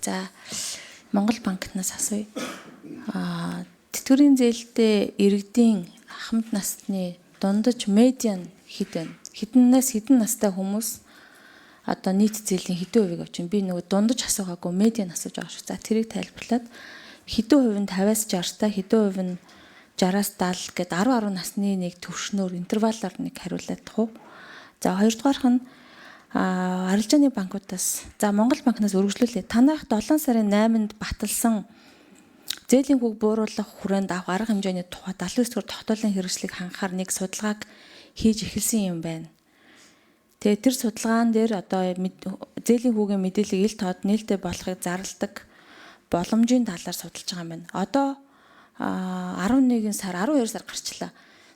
За Монгол банкнаас асууя. Тэтгэврийн зээлтэй иргэдийн ахмад насны дундаж медиан хэд байна? Хэдэн настай хүмүүс одоо нийт зээлийн хэдэн хувийг авчин? Би нөгөө дундаж асуугаагүй медиан асууж байгаа шүү. За тэрийг тайлбарлаад хэдэн хувь нь 50-аас 60-та, хэдэн хувь нь 60-аас 70 гээд 10 насны нэг төвшнөөр интервалаар нэг хариулаад тах уу. За хоёрдугаарх нь арилжааны банкудаас за Монгол банкнаас үргэлжлүүлээ. Танайх 7 сарын 8-нд баталсан зээлийн хүүг бууруулах хүрээнд авах арга хэмжээний тухай 79-р тогтоолын хэрэгслийг хангахаар нэг судалгааг хийж эхэлсэн юм байна. Тэгээ тэр судалгаан дээр одоо зээлийн хүүгийн мэдээллийг ил тод нээлттэй болохыг зарладаг боломжийн талаар судалж байгаа юм байна. Одоо 11 сар 12 сар гарчлаа.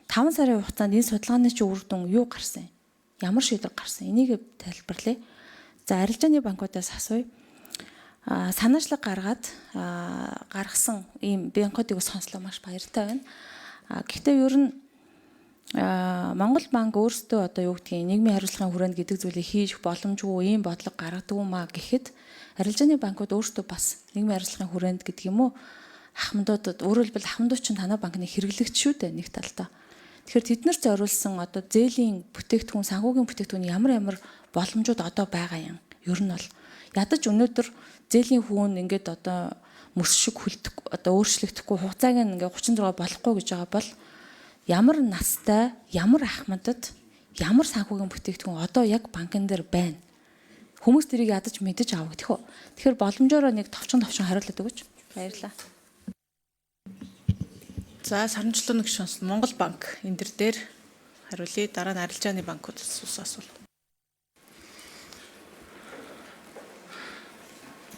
5 сарын хугацаанд энэ судалгааны чинь үр дүн юу гарсан юм? Ямар шийдвэр гарсан? Энийг тайлбарлая. За арилжааны банкудаас асууя. Санаачлаг гаргаад гаргасан ийм банкуудыг сонслоо маш баяртай байна. Гэхдээ ер нь Монгол банк өөрсдөө одоо юу гэдгийг нийгмийн хариуцлагын хүрээнд гэдэг зүйлийг хийж боломжгүй ийм бодлого гаргадаг юм а гэхэд арилжааны банкуд өөрсдөө бас нийгмийн хариуцлагын хүрээнд гэдэг юм уу ахмадуудад өөрөөр хэлбэл ахмадууд чинь танай банкны хэрэглэгч шүү дээ нэг талдаа. Тэгэхээр тэднэр зориулсан одоо зээлийн бүтээгдэхүүн, санхүүгийн бүтээгдэхүүн ямар боломжууд одоо байгаа юм. Ер нь бол ядаж өнөөдөр зээлийн хүүн ингээд одоо мөс шиг хүлдэх одоо өөрчлөгдөхгүй хугацааг нь ингээд 36 болохгүй гэж байгаа бол ямар настай, ямар ахмадад, ямар санхүүгийн бүтээгдэхүүн одоо яг банкн дээр байна. Хүмүүс тэрийг ядаж мэдэж авах гэх үү. Тэгэхээр боломжоор нэг товчон хариулаад өгөөч. Баярлалаа. За сарамжлал нэг шонс Монгол банк энэ дээр хариулъя. Дараа нь арилжааны банкудаас асуулт.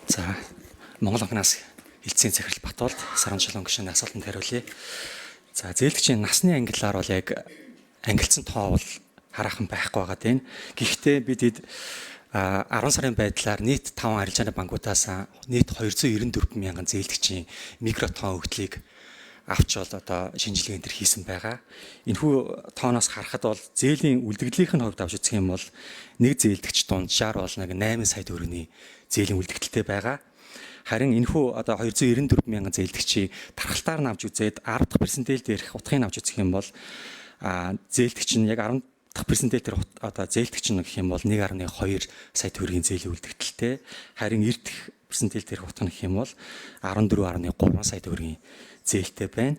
За Монгол банкнаас элцгийн захирал Батболд сарамжлал гишүүний асуултанд хариулъя. За зээлдэгчийн насны ангиллаар бол яг ангилсан тоо бол хараахан байхгүй байгаа тийм. Гэхдээ бид 10 сарын байдлаар нийт 5 арилжааны банкудаас нийт 294 мянган зээлдэгчийн микро тоон өгдлийг авч бол одоо шинжилгээ энэ төр хийсэн байгаа. Энэхүү тооноос харахад бол зээлийн үлдэгдлийнх нь хувьд авч үзэх юм бол нэг зээлдэгч дунджаар бол нэг 8 сая төгрөгийн зээлийн үлдэгдэлтэй байгаа. Харин энэхүү одоо 294 мянган зээлдэгчийг тархалтаар нь авч үзээд 10 дахь перцентил дээрх утгыг авч үзэх юм бол зээлдэгч нь яг 10 дахь перцентил дээр одоо зээлдэгч нь гэх юм бол 1.2 сая төгрөгийн зээлийн үлдэгдэлтэй. Харин 90 дахь перцентил дээрх утга нь гэх юм бол 14.3 сая төгрөгийн зээлтэй байна.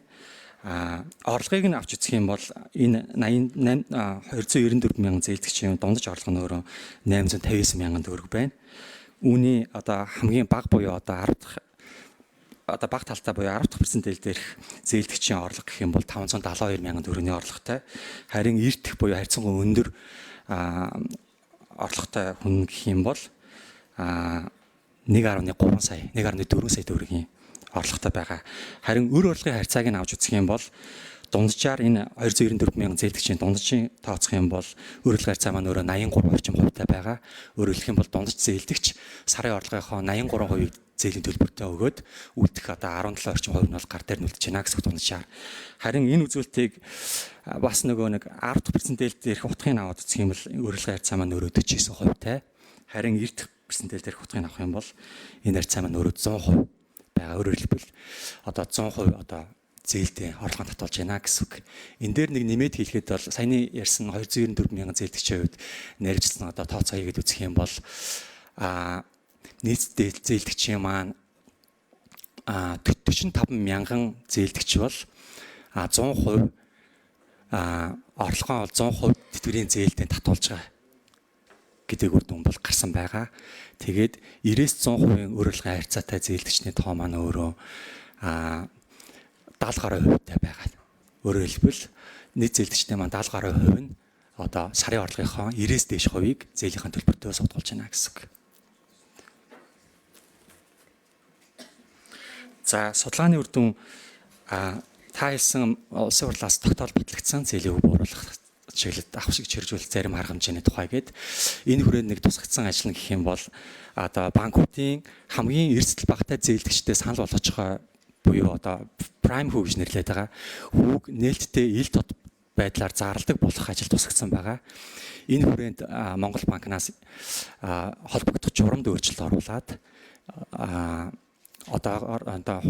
Орлогыг нь авч үзэх юм бол энэ 294 мянган зээлдэгчийн дундаж орлого нь өөрөө 859 мянган төгрөг байна. Үүний одоо хамгийн бага буюу одоо 10 дахь одоо бага талтай буюу 10 дахь перцентил дээрх зээлдэгчийн орлого гэх юм бол 572 мянган төгрөгийн орлоготой. Харин 90 дахь буюу харьцангуй өндөр орлоготой хүн гэх юм бол 1.3 сая 1.4 сая төгрөгийн орлоготой байгаа. Харин өр орлогын харьцааг нь авч үзэх юм бол дунджаар энэ 294 мянган зээлдэгчийн дунджийн тооцох юм бол өр орлогын харьцаа маань өөрөө 83 орчим хувьтай байгаа. Өөрөөр хэлэх юм бол дундаж зээлдэгч сарын орлогынхоо 83% зээлийн төлбөртэй өгөөд үлдэх одоо 17 орчим хувь нь бол гар дээр нүлдэж байна гэсэн дунджаар. Харин энэ үзүүлэлтийг бас нөгөө нэг 10 дахь перцентил дээрх утгыг аваад үзэх юм бол өр орлогын харьцаа маань өөрөө 49 хувьтай. Харин 90 дахь перцентил дээрх утгыг авах юм бол энэ харьцаа маань өөрөө 100% байгаа. Өөрөөр хэлбэл одоо 100% одоо зээлтэй орлогоо татуулж байна гэсэн үг. Энэ дээр нэг нэмээд хэлэхэд бол саяны ярьсан 294 мянган зээлдэгчийн хувьд нарийнжсан одоо тооцоо хийгээд үзэх юм бол нийт зээлдэгчийн маань 45 мянган зээлдэгч бол 100% орлогоо бол 100% тэтгэврийн зээлтэй татуулж байгаа гэдэг үр дүн бол гарсан байгаа. Тэгээд 90-100% өр орлогын харьцаатай зээлдэгчний тоо маань өөрөө 70 гаруй хувьтай байгаа. Өөрөөр хэлбэл нийт зээлдэгчний маань 70 гаруй хувь нь одоо сарын орлогынхоо 90-с дээш хувийг зээлийн төлбөртөө судалж байна гэсэн үг. За судалгааны үр дүн та хэлсэн улсын хурлаас тогтоол батлагдсан зээлийн хөв бууруулах чиглэлд авах шиг чиржүүлэх зарим арга хэмжээний тухай гээд энэ хүрээнд нэг тусгацсан ажил нь гэх юм бол одоо банкуудын хамгийн эрсдэл багатай зээлдэгчтэй санал болгож байгаа буюу одоо prime хүү гэж нэрлэдэг байгаа хүүг нээлттэй ил тод байдлаар зарладаг болох ажил тусгацсан байгаа. Энэ хүрээнд Монгол банкнаас холбогдох журамд өөрчлөлт оруулад одоо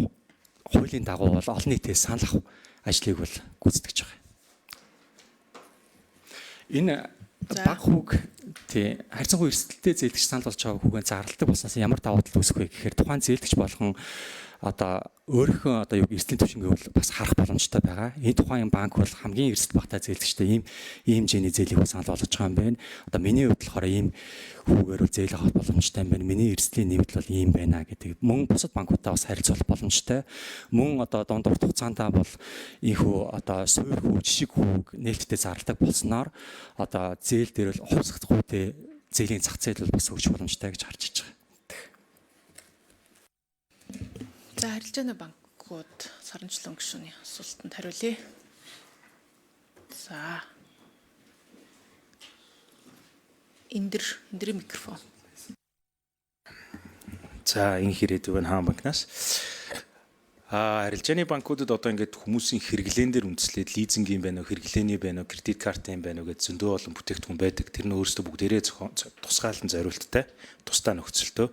хуулийн дагуу бол олон нийтээс санал авах ажлыг бол гүйцэтгэж байгаа. Энэ баг хүүг тий харьцангуй эрсдэлтэй зээлгч санал болж байгаа хүүгээ зарлалдаг болсноос ямар давуу тал үүсэх вэ гэхээр тухайн зээлгч болгон одоо өөрийнхөө одоо юу эрсдлийн түвшингээ бол бас харах боломжтой байгаа. Энэ тухайн банк бол хамгийн эрсдэл багтаа зээлгчтэй ийм хэмжээний зээлийг санал болгож байгаа юм байна. Одоо миний хувьд болохоор ийм хүүгээр бол зээл авах боломжтой юм байна. Миний эрсдлийн нэмэлт бол ийм байна гэдэг. Мөн бусад банкудаа бас харилцуулах боломжтой. Мөн одоо дунд урт хугацаанд бол ийхүү одоо суур хүү, жишг хүүг нээлттэй зарладаг болсноор одоо зээл дээр л хувьсгахгүй зээлийн зах зээл бол бас өгч боломжтой гэж харж байгаа. За харилцааны банкуд саранчлан гишүүний асуултанд хариулъя. За. Эндэр микрофон. За энэ хэрэгдвэн хаан банкнаас харилцааны банкудад одоо ингээд хүмүүсийн хэрэглэн дээр үндэслээд лизингийн байна уу, хэрэглээний байна уу, кредит картын байна уу гэж зөндөө олон бүтээгдэхүүн байдаг. Тэр нь өөрсдөө бүгдээрээ тусгаалan зориулттай, тусдаа нөхцөлтөө.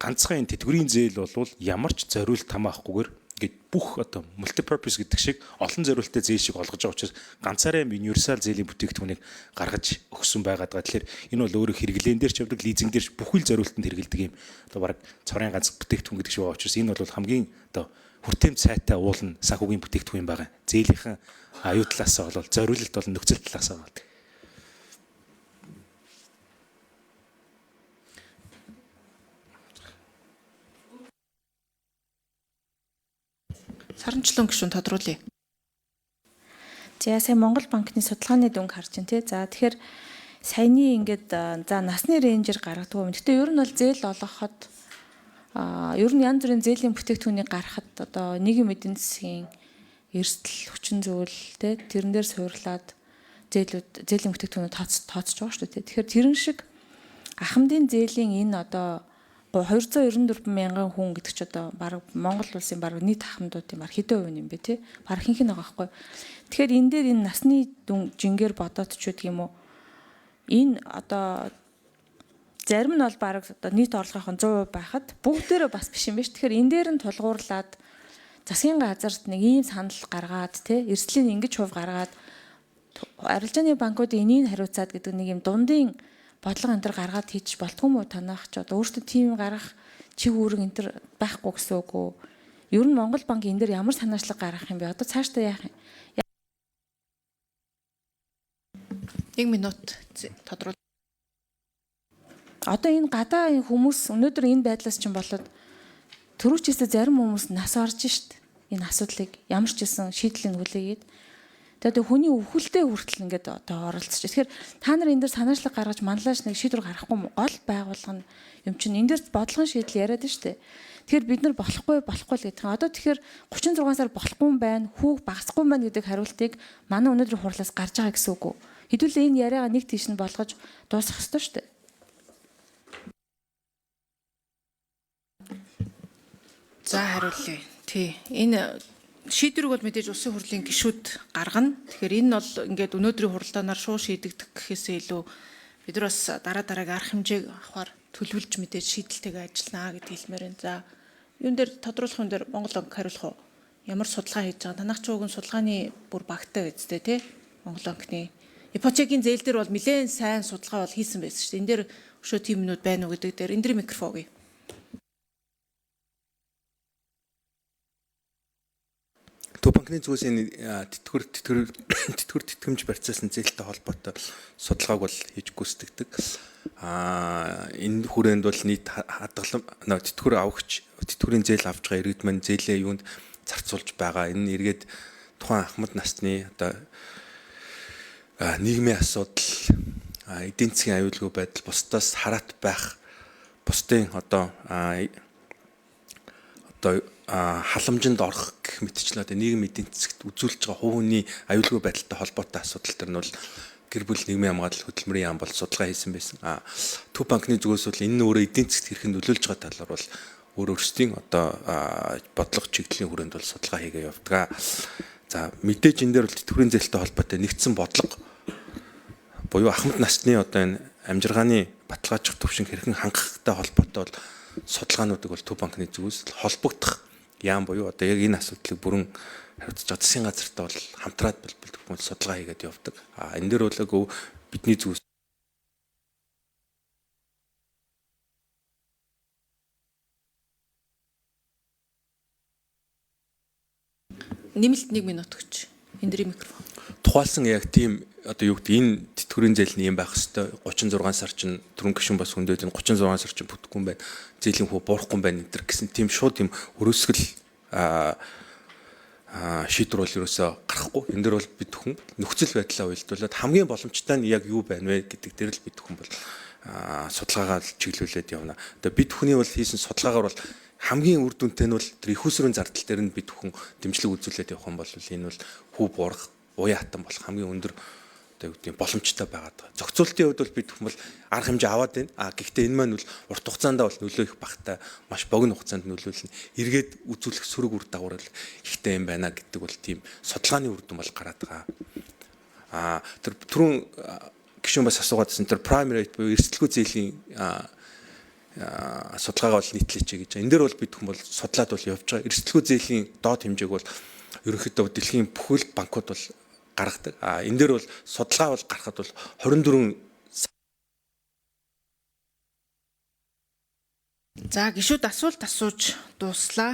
Ганцхан тэтгэврийн зээл бол ямар ч зориулт хамаахгүйгээр ингээд бүх одоо multipurpose гэдэг шиг олон зориулттай зээл шиг олгож байгаа учраас ганцаараа универсал зээлийн бүтээгдэхүүнийг гаргаж өгсөн байгаад байгаа. Тэгэхээр энэ бол өөрөө хэрэглэн дээр ч явдаг, лизинг дээр ч бүхэл зориултанд хэрэгэлдэг юм. Одоо бараг цорын ганц бүтээгдэхүүн гэдэг шиг байгаа учраас энэ бол хамгийн одоо хүртээмж сайтай уулна санхүүгийн бүтээгдэхүүн байгаа. Зээлийнхэн аюу талаасаа бол зориулалт бол нөхцөл талаасаа байна. Саранчлан гишүүн тодруулъя. За сая Монгол банкны судалгааны дүнг харж байна тий. За тэгэхээр саяны ингээд за насны рейнжээр гаргадаг юм. Гэтэ ер нь бол зээл олгоход ер нь янз бүрийн зээлийн бүтээгдэхүүнийг гаргахад одоо нийгмийн эдийн засгийн эрсдэл хүчин зүйл тий тэрэн дээр суурлаад зээлийн бүтээгдэхүүнүүд тооцож байгаа шүү дээ. Тэгэхээр тэрэн шиг ахмадын зээлийн энэ одоо 294 мянган хүн гэдэг ч одоо баг Монгол улсын баг нийт ахмадуудын баг хэдэн хувь юм бэ тий? Баг ихэнх нь байгаа байхгүй. Тэгэхээр энэ дээр энэ насны жингээр бодоод ч үгүй юм уу? Энэ одоо зарим нь бол баг одоо нийт орлогын 100% байхад бүгдээрээ бас биш юм биш. Тэгэхээр энэ дээр нь тулгуурлаад засгийн газарт нэг ийм санал гаргаад тий эрсдлийн ингэж хувь гаргаад арилжааны банкуудын энийг хариуцаад гэдэг нэг юм дундын бодлого энэ төр гаргаад хийж болтгүй мүү танах ч одоо өөртөө тим гарах чиг үүрэг энэ төр байхгүй гэсэн үг үү? Ер нь Монгол банк энэ дээр ямар санаачлаг гаргах юм бэ? Одоо цаашдаа яах юм? 1 минут тодруул. Одоо энэ гадаа хүмүүс өнөөдөр энэ байдлаас чинь болоод төрүүчээсээ зарим хүмүүс нас орж шít. Энэ асуудлыг ямар ч гэсэн шийдлийн хүлээгээд тэгээд хүний өвхөлтэй хүртэл ингээд одоо оролцож. Тэгэхээр та нар энэ дээр санаачлаг гаргаж манлааш нэг шийдвэр гаргахгүй гол байгуулга нь юм чинь энэ дээр бодлогын шийдэл яриад штэ. Тэгэхээр бид нар болохгүй л гэдэг. Одоо тэгэхээр 36 сар болохгүй юм байна, хүүг багасахгүй юм байна гэдэг хариултыг манай өнөөдрийн хурлаас гарч байгаа гэсэн үг үү? Хэдүүлээ энэ яриагаа нэг тийш нь болгож дуусгах ёстой штэ. За хариулъя. Тий. Энэ шийдвэрийг бол мэдээж улсын хурлын гишүүд гаргана. Тэгэхээр энэ бол ингээд өнөөдрийн хуралдаанаар шууд шийдэгдэх гэхээсээ илүү бид нар бас дараагийн арга хэмжээг авахар төлөвлөж мэдээж шийдэлтэйгээ ажилланаа гэдгийг хэлмээр байна. За юун дээр тодруулах юм дээр Монгол банк хариулах уу? Ямар судалгаа хийж байгаа? Танах ч үгэн судалгааны бүр багтаа үсттэй тий. Монгол банкны ипотекийн зээл дээр бол нэлээд сайн судалгаа бол хийсэн байсан шүү дээ. Энэ дээр өшөө тийм юмнууд байна уу гэдэг дээр энэ дэр микрофон өгье. Төв банкны зүгээс энэ тэтгэвэр тэтгэмж барьцаасан зээлтэй холбоотой судалгааг бол хийж гүйцэтгэдэг. Энэ хүрээнд бол нийт хадгалан тэтгэвэр авахч тэтгэврийн зээл авч байгаа иргэд маань зээлээ юунд зарцуулж байгаа. Энэ эргээд тухайн ахмад насны одоо нийгмийн асуудал, эдийн засгийн аюулгүй байдал, бусдаас хараат байх, бусдын одоо халамжинд орох гэх мэтчлэн одоо нийгмийн эдийн засагт үзүүлж байгаа хувийн аюулгүй байдалтай холбоотой асуудал төр нь бол гэр бүл нийгмийн хамгаалал хөтөлмөрийн яам бол судалгаа хийсэн байсан. Төв банкны зүгээс бол энэ өөрөө эдийн засгт хэрхэн нөлөөлж байгаа талаар бол өөрсдийн одоо бодлого чиглэлийн хүрээнд бол судалгаа хийгээ явдаг. За мэдээж энэ дээр бол тэтгэврийн зээлтэй холбоотой нэгдсэн бодлого буюу ахмад насны одоо энэ амжиргааны баталгаажих төвшин хэрхэн хангахтай холбоотой бол судалгаануудыг бол Төв банкны зүгээс холбогдох яам буюу одоо яг энэ асуудлыг бүрэн хариуцж байгаа засгийн газартаа бол хамтраад бэлтгэх судалгаа хийгээд явдаг. Энэ дээр бол яг бидний зүгээс Нэмэлт 1 минут өгч. Эндрийн микрофон. тухайлсан яг тийм одоо юу гэдэг энэ тэтгэврийн зээл нь юм байх хэвээр 36 сар чинь түрэн гишүүн бас хүндээд энэ 36 сар чинь бүтэхгүй юм байна. Зээлийн хүү буурахгүй юм байна энэ гэсэн тийм шууд юм өрөөсгөл шийдвэр бол ерөөсөө гарахгүй. Энэ дэр бол бид хүн нөхцөл байдлаа уялдуулад хамгийн боломжтой нь яг юу байна вэ гэдэг дээр л бид хүн бол судалгаагаар чиглүүлээд явна. Одоо бид хүний бол хийсэн судалгаагаар бол хамгийн үр дүнтэй нь бол тэр их усрын зардал дээр нь бид хүн дэмжлэг үзүүлээд явах юм бол энэ бол хүү буурах, уян хатан болох хамгийн өндөр одоо юу гэдэг боломжтой байгаад байгаа. Зохицуултын хувьд бол бид хүн бол арга хэмжээ аваад байна. Гэхдээ энэ маань бол урт хугацаанд бол нөлөө их багтай, маш богино хугацаанд нөлөөлнө. Эргээд үзүүлэх сөрөг үр дагавар ихтэй юм байна гэдэг бол тийм судалгааны үр дүн бол гараад байгаа. Тэр түрүүн гишүүн бас асуугаадсэн тэр primary rate буюу эрсдэлгүй зээлийн судалгаагаа бол нийтлээч гэж. Энэ дээр бол бид хүн бол судлаад бол явж байгаа. Эрсдэлгүй зээлийн доод хэмжээг бол ерөнхийдөө дэлхийн бүхэл банкуд бол гаргадаг. Энэ дээр бол судалгаа бол гаргахад бол 24 За гишүүд асуулт асууж дууслаа.